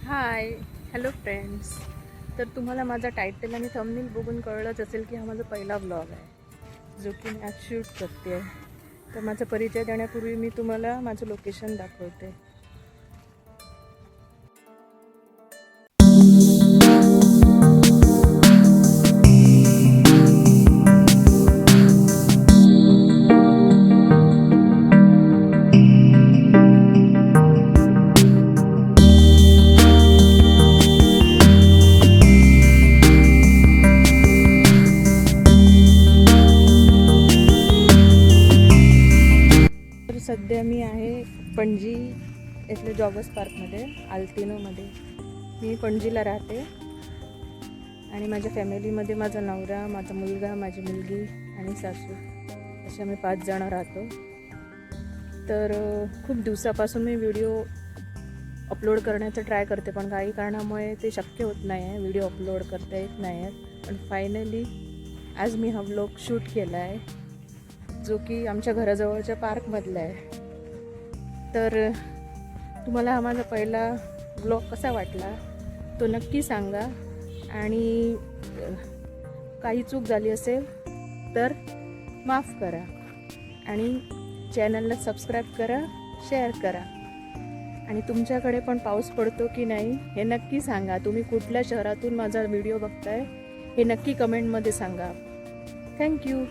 हाय, hello friends. तर तुम्हाला माझा टायटल आणि थंबनेल बघून कळलंच असेल की हा माझा पहिला व्लॉग आहे, जो की मी आज शूट करते आहे. तर माझा परिचय देण्यापूर्वी मी तुम्हाला माझं लोकेशन दाखवते. तर सध्या मी आहे पणजी इथले जॉगर्स पार्कमध्ये, आल्तिनोमध्ये. मी पणजीला राहते आणि माझ्या फॅमिलीमध्ये माझा नवरा, माझा मुलगा, माझी मुलगी आणि सासू असे आम्ही 5 जण राहतो. तर खूप दिवसापासून मी व्हिडिओ अपलोड करण्याचं ट्राय करते, पण काही कारणामुळे ते शक्य होत नाही आहे, व्हिडिओ अपलोड करता येत नाही आहेत. पण फायनली आज मी हा व्लॉग शूट केला आहे, जो की आमच्या घराजवळच्या पार्कमधला आहे. तर तुम्हाला हा माझा पहिला व्लॉग कसा वाटला तो नक्की सांगा, आणि काही चूक झाली असेल तर माफ करा, आणि चॅनलला सबस्क्राईब करा, शेअर करा. आणि तुमच्याकडे पण पाऊस पडतो की नाही हे नक्की सांगा. तुम्ही कुठल्या शहरातून माझा व्हिडिओ बघताय हे नक्की कमेंटमध्ये सांगा. थँक्यू.